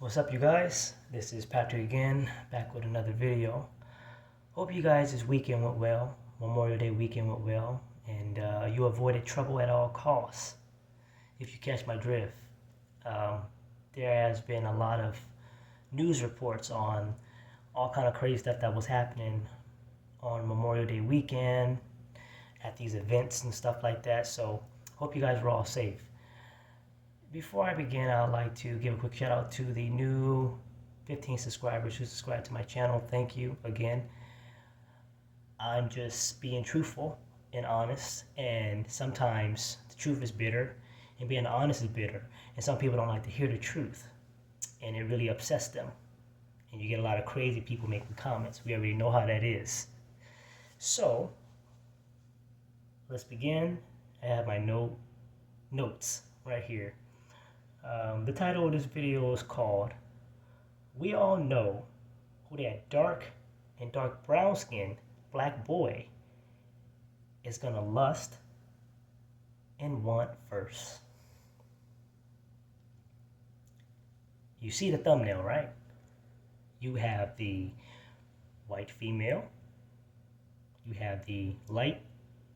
What's up, you guys? This is Patrick again, back with another video. Hope you guys this weekend went well. Memorial Day weekend went well, and you avoided trouble at all costs. If you catch my drift, there has been a lot of news reports on all kind of crazy stuff that was happening on Memorial Day weekend at these events and stuff like that. So hope you guys were all safe. Before I begin, I'd like to give a quick shout out to the new 15 subscribers who subscribed to my channel. Thank you again. I'm just being truthful and honest, and sometimes the truth is bitter and being honest is bitter, and some people don't like to hear the truth, and it really upsets them, and you get a lot of crazy people making comments. We already know how that is. So let's begin. I have my notes right here. The title of this video is called "We All Know Who That Dark Brown Skinned Black Boy Is Gonna Lust and Want First." You see the thumbnail, right? You have the white female, you have the light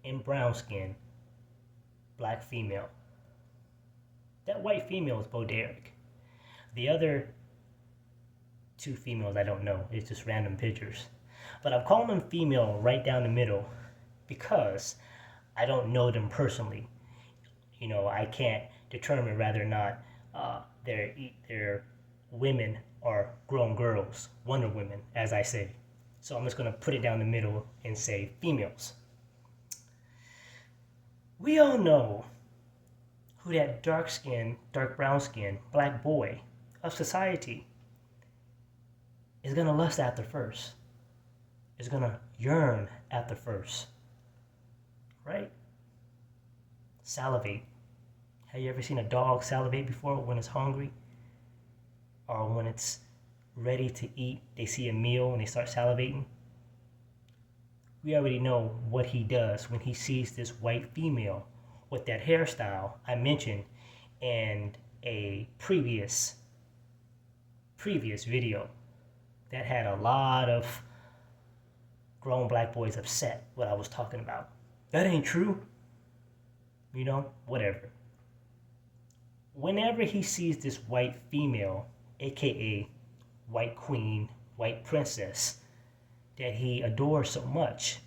and brown skinned black female. That white female is Bo Derek. The other two females, I don't know. It's just random pictures. But I'm calling them female right down the middle because I don't know them personally. You know, I can't determine whether or not they're women or grown girls, Wonder Women, as I say. So I'm just going to put it down the middle and say females. We all know who that dark brown skin, black boy of society is gonna lust after first, is gonna yearn after first, right? Salivate. Have you ever seen a dog salivate before when it's hungry? Or when it's ready to eat, they see a meal and they start salivating? We already know what he does when he sees this white female with that hairstyle I mentioned in a previous video that had a lot of grown black boys upset what I was talking about. That ain't true. You know, whatever. Whenever he sees this white female, aka white queen, white princess, that he adores so much,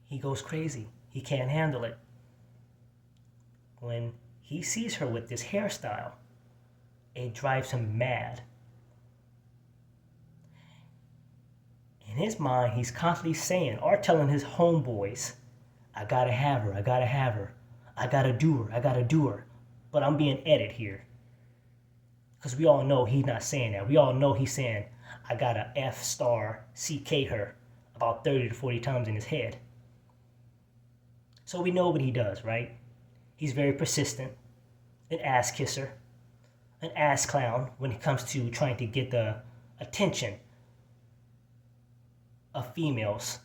he goes crazy. He can't handle it. When he sees her with this hairstyle, it drives him mad. In his mind, he's constantly saying or telling his homeboys, I gotta have her, I gotta have her, I gotta do her, I gotta do her. But I'm being edited here. Because we all know he's not saying that. We all know he's saying, I gotta CK her about 30 to 40 times in his head. So we know what he does, right? He's very persistent, an ass kisser, an ass clown when it comes to trying to get the attention of females,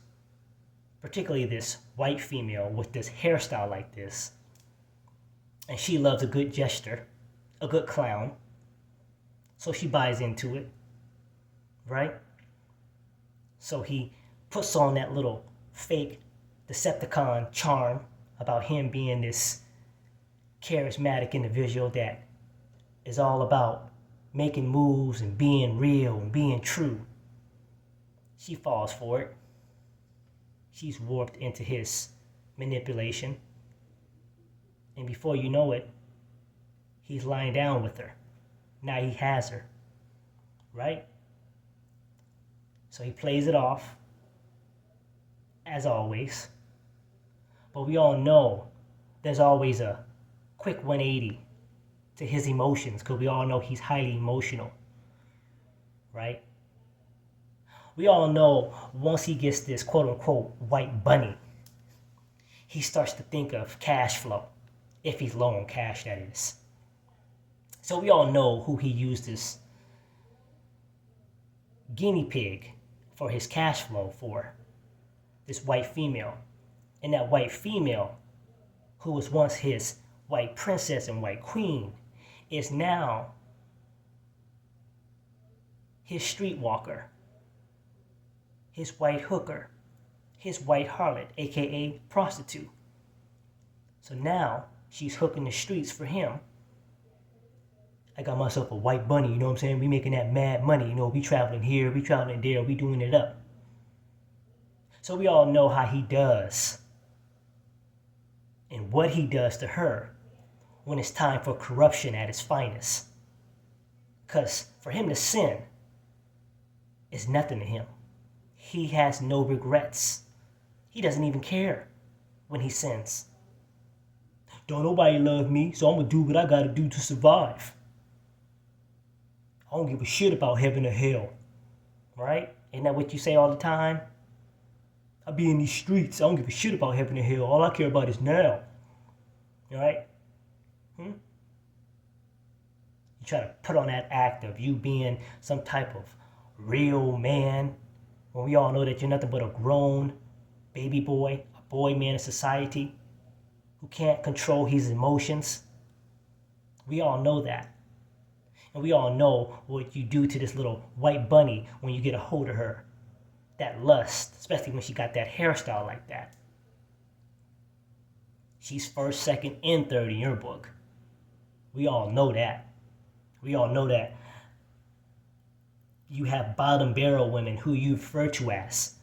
particularly this white female with this hairstyle like this. And she loves a good gesture, a good clown. So she buys into it, right? So he puts on that little fake decepticon charm about him being this charismatic individual that is all about making moves and being real and being true. She falls for it. She's warped into his manipulation. And before you know it, he's lying down with her. Now he has her, right? So he plays it off, as always. But we all know there's always a quick 180 to his emotions, because we all know he's highly emotional, right? We all know once he gets this quote-unquote white bunny, he starts to think of cash flow, if he's low on cash, that is. So we all know who he used this guinea pig for his cash flow for, this white female. And that white female, who was once his white princess and white queen, is now his streetwalker, his white hooker, his white harlot, aka prostitute. So now she's hooking the streets for him. I got myself a white bunny, you know what I'm saying? We making that mad money, you know, we traveling here, we traveling there, we doing it up. So we all know how he does and what he does to her when it's time for corruption at its finest. Because for him to sin is nothing to him. He has no regrets. He doesn't even care when he sins. Don't nobody love me, so I'm going to do what I got to do to survive. I don't give a shit about heaven or hell. Right? Isn't that what you say all the time? I be in these streets. I don't give a shit about heaven or hell. All I care about is now. Right? You try to put on that act of you being some type of real man, when we all know that you're nothing but a grown baby boy, a boy man in society who can't control his emotions. We all know that. And we all know what you do to this little white bunny when you get a hold of her. That lust, especially when she got that hairstyle like that. She's first, second, and third in your book. We all know that. We all know that you have bottom barrel women who you refer to as,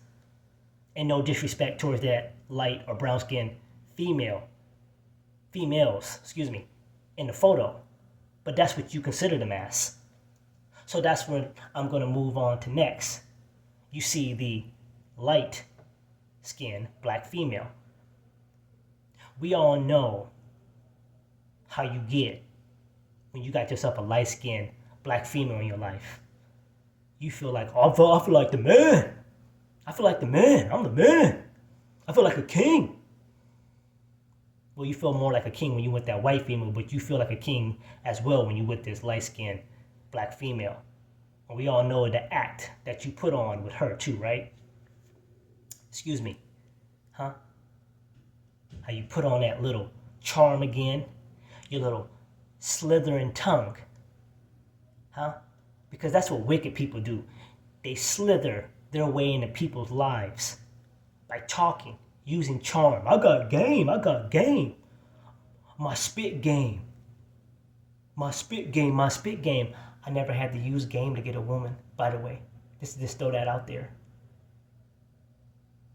and no disrespect towards that light or brown skinned females, in the photo, but that's what you consider them as. So that's what I'm going to move on to next. You see the light skinned black female. We all know how you get when you got yourself a light skinned black female in your life. You feel like, oh, I feel like the man. I feel like the man. I'm the man. I feel like a king. Well, you feel more like a king when you with that white female, but you feel like a king as well when you with this light-skinned black female. And we all know the act that you put on with her too, right? Excuse me. Huh? How you put on that little charm again, your little slithering tongue. Huh? Because that's what wicked people do. They slither their way into people's lives by talking, using charm. I got game. My spit game. I never had to use game to get a woman, by the way. Just throw that out there.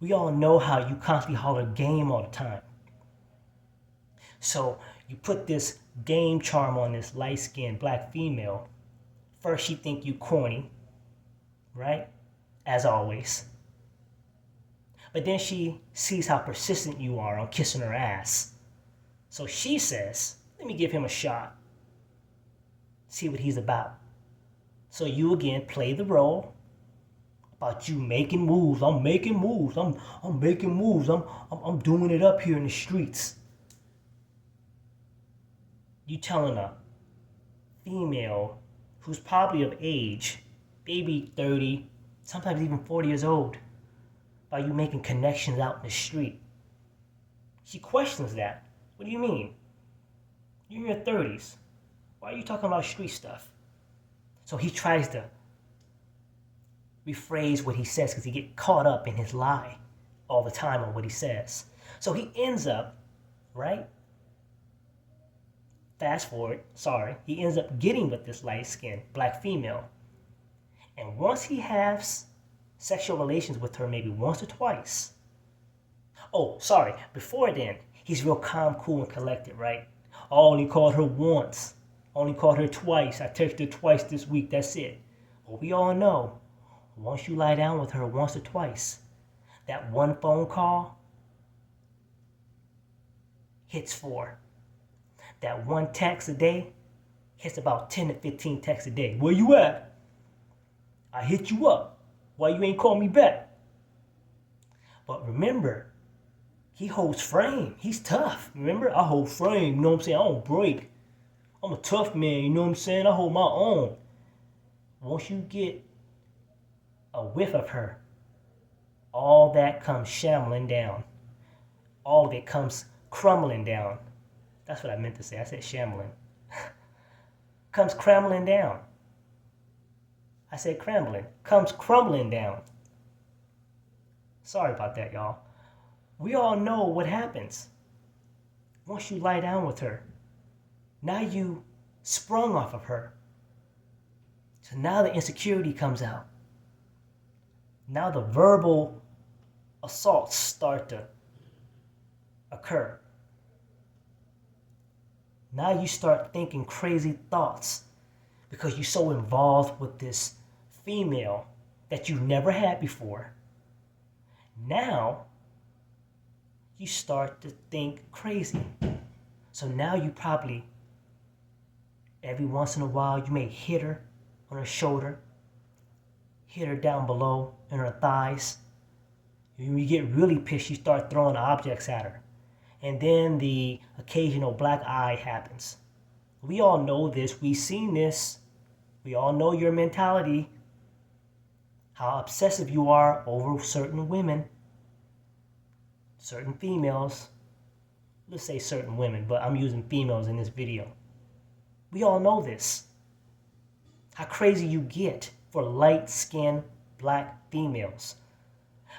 We all know how you constantly holler game all the time. So you put this game charm on this light-skinned black female. First she think you corny, right? As always. But then she sees how persistent you are on kissing her ass. So she says, let me give him a shot. See what he's about. So you again play the role about you making moves. I'm making moves. I'm making moves. I'm doing it up here in the streets. You telling a female who's probably of age, maybe 30, sometimes even 40 years old, by you making connections out in the street. She questions that. What do you mean? You're in your 30s. Why are you talking about street stuff? So he tries to rephrase what he says because he gets caught up in his lie all the time on what he says. So he ends up, right? Fast forward, he ends up getting with this light-skinned black female. And once he has sexual relations with her maybe once or twice. Before then, he's real calm, cool, and collected, right? I only called her once. Only called her twice. I texted her twice this week, that's it. Well, we all know, once you lie down with her once or twice, that one phone call hits 4. That one text a day hits about 10 to 15 texts a day. Where you at? I hit you up. Why you ain't call me back? But remember, he holds frame. He's tough. Remember, I hold frame. You know what I'm saying? I don't break. I'm a tough man. You know what I'm saying? I hold my own. Once you get a whiff of her, all that comes shambling down. All of it comes crumbling down. That's what I meant to say. I said shambling. Comes crumbling down. I said crumbling. Comes crumbling down. Sorry about that, y'all. We all know what happens once you lie down with her. Now you sprung off of her. So now the insecurity comes out. Now the verbal assaults start to occur. Now you start thinking crazy thoughts because you're so involved with this female that you never had before. Now you start to think crazy. So now you probably, every once in a while, you may hit her on her shoulder, hit her down below in her thighs. When you get really pissed, you start throwing objects at her. And then the occasional black eye happens. We all know this. We've seen this. We all know your mentality, how obsessive you are over certain women, certain females. Let's say certain women, but I'm using females in this video. We all know this. How crazy you get for light-skinned black females.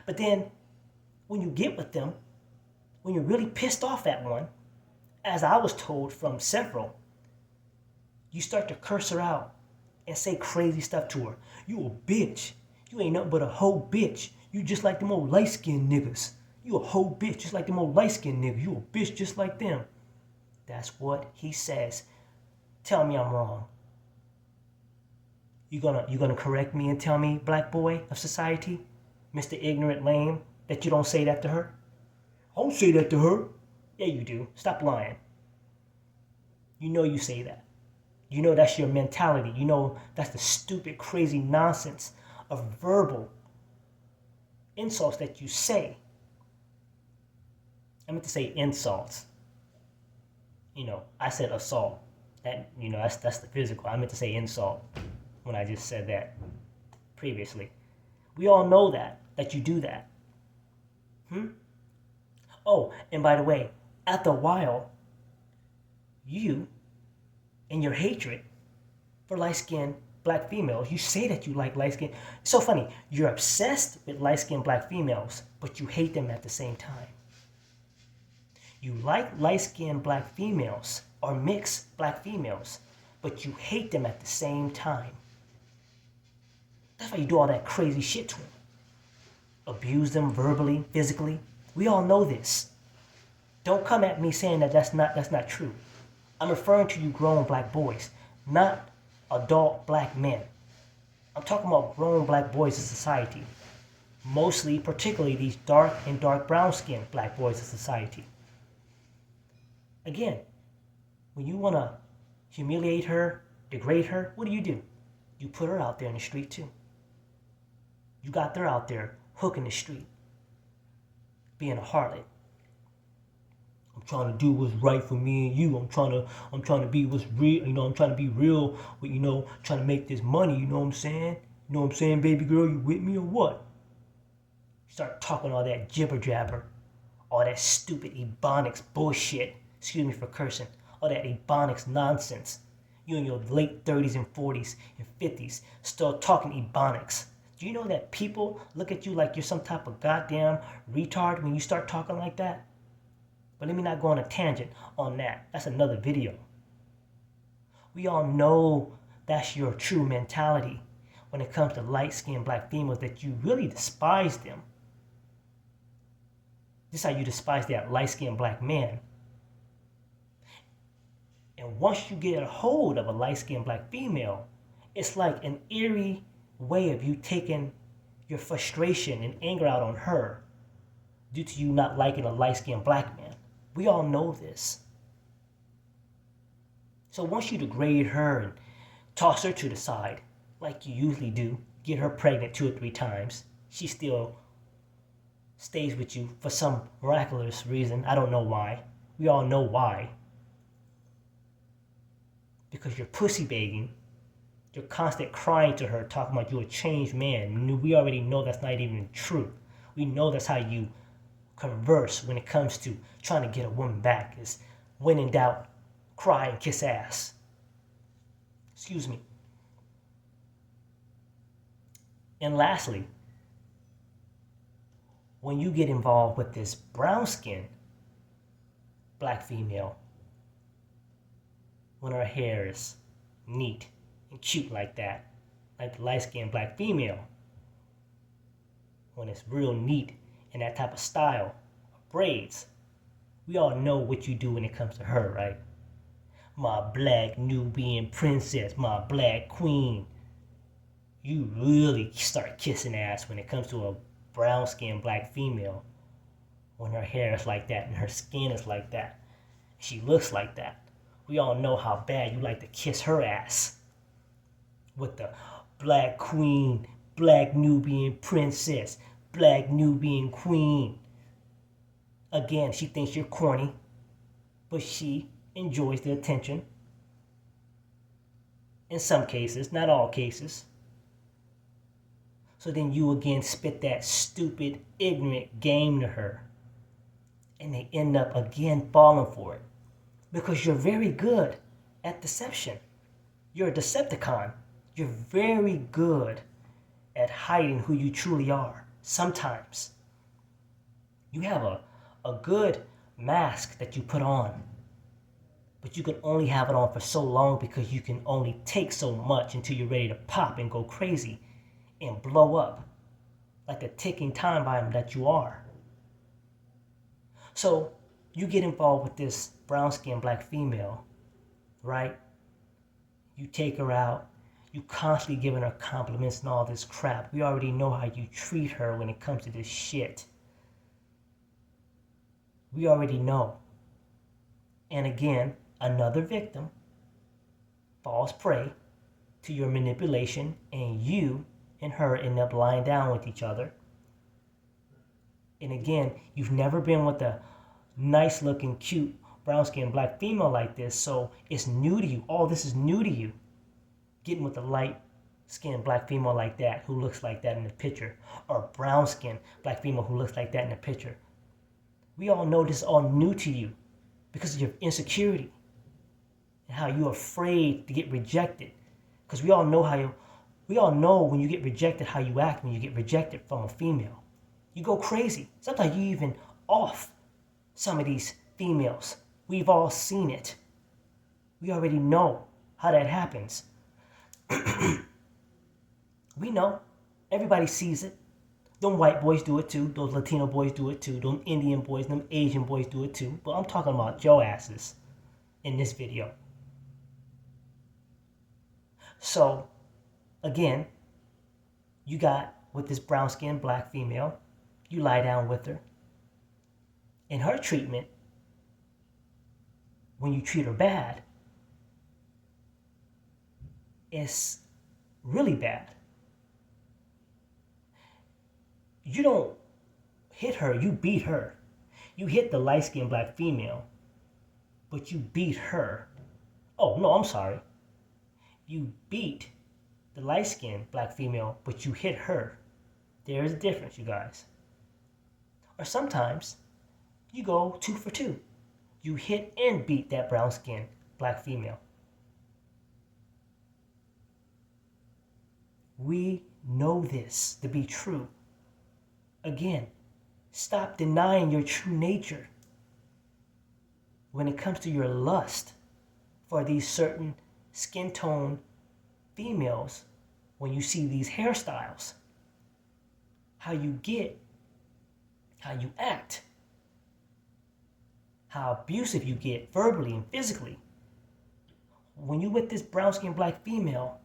But then, when you get with them, when you're really pissed off at one, as I was told from several, you start to curse her out and say crazy stuff to her. You a bitch. You ain't nothing but a hoe bitch. You just like them old light-skinned niggas. You a hoe bitch just like them old light-skinned niggas. You a bitch just like them. That's what he says. Tell me I'm wrong. You gonna correct me and tell me, black boy of society, Mr. Ignorant Lame, that you don't say that to her? I don't say that to her. Yeah, you do. Stop lying. You know you say that. You know that's your mentality. You know that's the stupid, crazy nonsense of verbal insults that you say. I meant to say insults. I said assault. That's the physical. I meant to say insult when I just said that previously. We all know that you do that. Oh, and by the way, after a while, you, in your hatred for light-skinned black females, you say that you like light-skinned. It's so funny. You're obsessed with light-skinned black females, but you hate them at the same time. You like light-skinned black females or mixed black females, but you hate them at the same time. That's why you do all that crazy shit to them. Abuse them verbally, physically. We all know this. Don't come at me saying that that's not true. I'm referring to you grown black boys, not adult black men. I'm talking about grown black boys in society. Mostly, particularly these dark and dark brown skinned black boys in society. Again, when you want to humiliate her, degrade her, what do? You put her out there in the street too. You got her out there hooking the street, being a harlot. I'm trying to do what's right for me and you. I'm trying to be what's real. I'm trying to be real with, trying to make this money. You know what I'm saying? You know what I'm saying, baby girl? You with me or what? Start talking all that jibber jabber, all that stupid ebonics bullshit. Excuse me for cursing. All that ebonics nonsense. You in your late 30s and 40s and 50s still talking ebonics. Do you know that people look at you like you're some type of goddamn retard when you start talking like that? But let me not go on a tangent on that. That's another video. We all know that's your true mentality when it comes to light-skinned black females, that you really despise them. This is how you despise that light-skinned black man. And once you get a hold of a light-skinned black female, it's like an eerie way of you taking your frustration and anger out on her due to you not liking a light-skinned black man. We all know this. So once you degrade her and toss her to the side, like you usually do, get her pregnant 2 or 3 times, she still stays with you for some miraculous reason. I don't know why. We all know why. Because you're pussy begging. You're constant crying to her, talking about you're a changed man. We already know that's not even true. We know that's how you converse when it comes to trying to get a woman back, is when in doubt, cry and kiss ass. Excuse me. And lastly, when you get involved with this brown skin black female, when her hair is neat and cute like that, like the light skinned black female, when it's real neat in that type of style, braids, we all know what you do when it comes to her, right? My black Nubian princess, my black queen. You really start kissing ass when it comes to a brown skinned black female, when her hair is like that and her skin is like that. She looks like that. We all know how bad you like to kiss her ass. With the black queen, black Nubian princess, black Nubian queen. Again, she thinks you're corny, but she enjoys the attention. In some cases, not all cases. So then you again spit that stupid, ignorant game to her. And they end up again falling for it. Because you're very good at deception. You're a decepticon. You're very good at hiding who you truly are. Sometimes. You have a good mask that you put on. But you can only have it on for so long because you can only take so much until you're ready to pop and go crazy and blow up like the ticking time bomb that you are. So you get involved with this brown-skinned black female, right? You take her out. You constantly giving her compliments and all this crap. We already know how you treat her when it comes to this shit. We already know. And again, another victim falls prey to your manipulation, and you and her end up lying down with each other. And again, you've never been with a nice looking, cute, brown-skinned black female like this, so it's new to you. All this is new to you. Getting with a light-skinned black female like that, who looks like that in the picture, or a brown-skinned black female who looks like that in the picture. We all know this is all new to you because of your insecurity and how you're afraid to get rejected. Because we all know when you get rejected how you act when you get rejected from a female. You go crazy. Sometimes you even off some of these females. We've all seen it. We already know how that happens. We know. Everybody sees it. Them white boys do it too. Those Latino boys do it too. Them Indian boys, them Asian boys do it too. But I'm talking about your asses in this video. So, again, you got with this brown-skinned black female. You lie down with her. And her treatment, when you treat her bad, is really bad. You don't hit her, you beat her. You hit the light-skinned black female, but you beat her. Oh, no, I'm sorry. You beat the light-skinned black female, but you hit her. There is a difference, you guys. Or sometimes you go 2 for 2. You hit and beat that brown-skinned black female. We know this to be true. Again, stop denying your true nature when it comes to your lust for these certain skin tone females. When you see these hairstyles, how you get, how you act, how abusive you get verbally and physically. When you with this brown-skinned black female,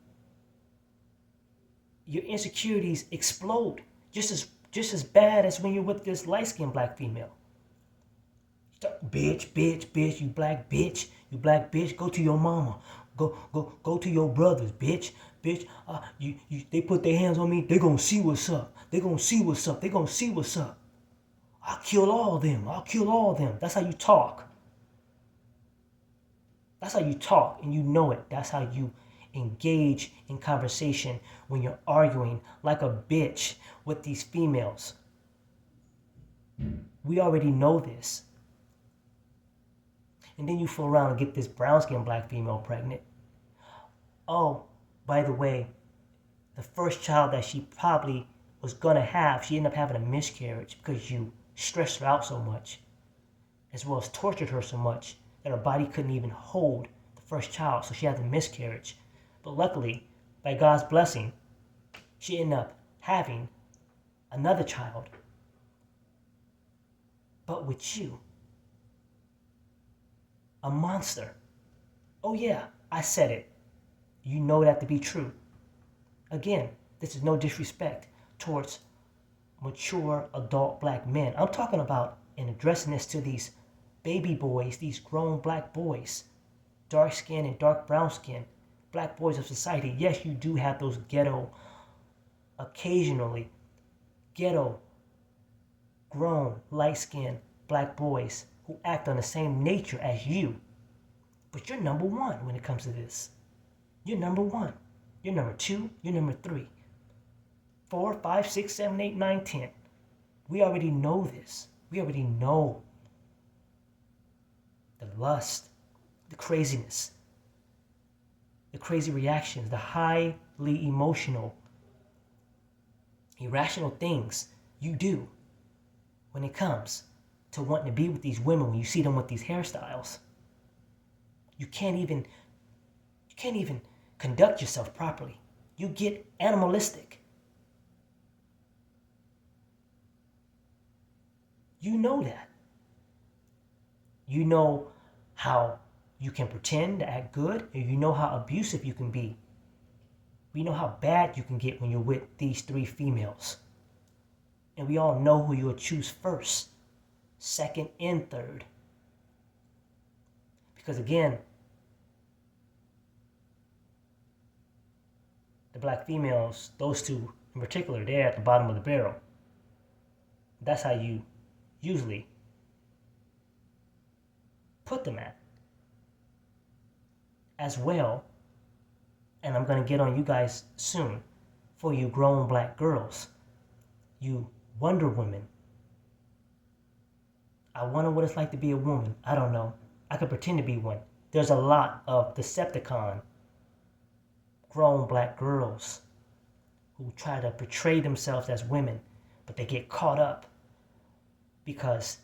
your insecurities explode just as bad as when you're with this light-skinned black female. Bitch, bitch, bitch, you black bitch, go to your mama, go to your brothers, bitch, they put their hands on me, they gonna see what's up, they gonna see what's up. I'll kill all of them. That's how you talk. And you know it. That's how you engage in conversation when you're arguing like a bitch with these females. We already know this. And then you fool around and get this brown-skinned black female pregnant. Oh, by the way, the first child that she probably was going to have, she ended up having a miscarriage because you stressed her out so much, as well as tortured her so much that her body couldn't even hold the first child, so she had a miscarriage. But luckily, by God's blessing, she ended up having another child, but with you. A monster. Oh yeah, I said it. You know that to be true. Again, this is no disrespect towards mature adult black men. I'm talking about and addressing this to these baby boys, these grown black boys, dark skin and dark brown skin, black boys of society. Yes, you do have those occasionally ghetto, grown, light-skinned black boys who act on the same nature as you. But you're number one when it comes to this. You're number one. You're number two. You're number three. 4, 5, 6, 7, 8, 9, 10. We already know this. We already know the lust, the craziness, the crazy reactions, the highly emotional, irrational things you do when it comes to wanting to be with these women when you see them with these hairstyles. You can't even conduct yourself properly. You get animalistic. You know that. You know how you can pretend to act good, and you know how abusive you can be. We know how bad you can get when you're with these three females. And we all know who you'll choose first, second, and third. Because again, the black females, those two in particular, they're at the bottom of the barrel. That's how you usually put them at. As well, and I'm going to get on you guys soon, for you grown black girls, you Wonder Women. I wonder what it's like to be a woman. I don't know. I could pretend to be one. There's a lot of decepticon grown black girls who try to portray themselves as women, but they get caught up because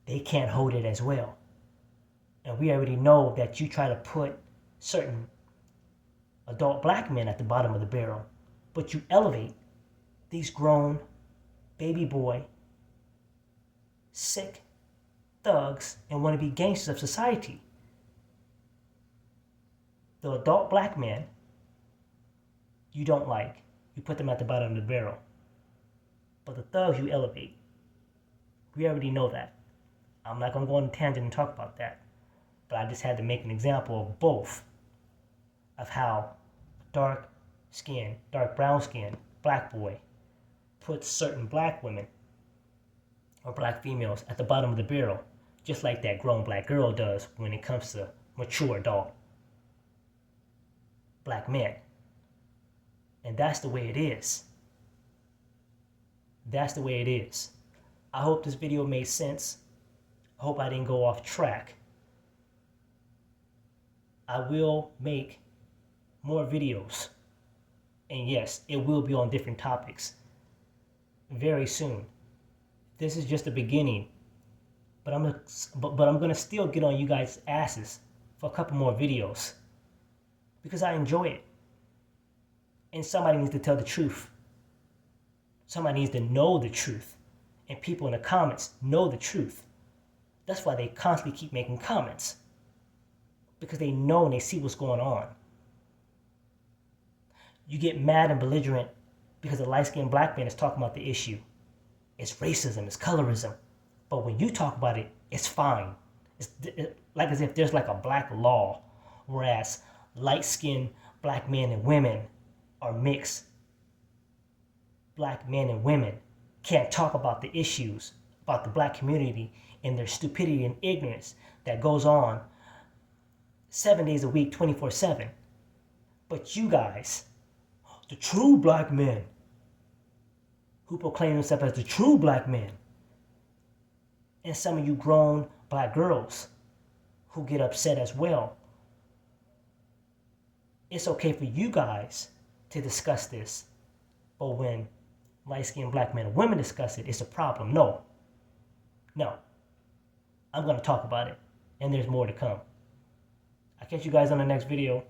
they can't hold it as well. And we already know that you try to put certain adult black men at the bottom of the barrel, but you elevate these grown baby boy, sick thugs and want to be gangsters of society. The adult black men you don't like, you put them at the bottom of the barrel. But the thugs you elevate. We already know that. I'm not going to go on a tangent and talk about that. But I just had to make an example of both. Of how dark skin, dark brown skin, black boy puts certain black women or black females at the bottom of the barrel. Just like that grown black girl does when it comes to mature adult black men. And that's the way it is. That's the way it is. I hope this video made sense. I hope I didn't go off track. I will make more videos. And yes, it will be on different topics very soon. This is just the beginning. But I'm gonna still get on you guys' asses for a couple more videos because I enjoy it. And somebody needs to tell the truth. Somebody needs to know the truth. And people in the comments know the truth. That's why they constantly keep making comments. Because they know and they see what's going on. You get mad and belligerent because a light-skinned black man is talking about the issue. It's racism, it's colorism. But when you talk about it, it's fine. It's like as if there's like a black law. Whereas light-skinned black men and women are mixed. Black men and women can't talk about the issues, about the black community and their stupidity and ignorance that goes on 7 days a week, 24/7. But you guys, the true black men, who proclaim themselves as the true black men, and some of you grown black girls who get upset as well. It's okay for you guys to discuss this. But when light-skinned black men and women discuss it, it's a problem. No. I'm going to talk about it. And there's more to come. I'll catch you guys on the next video.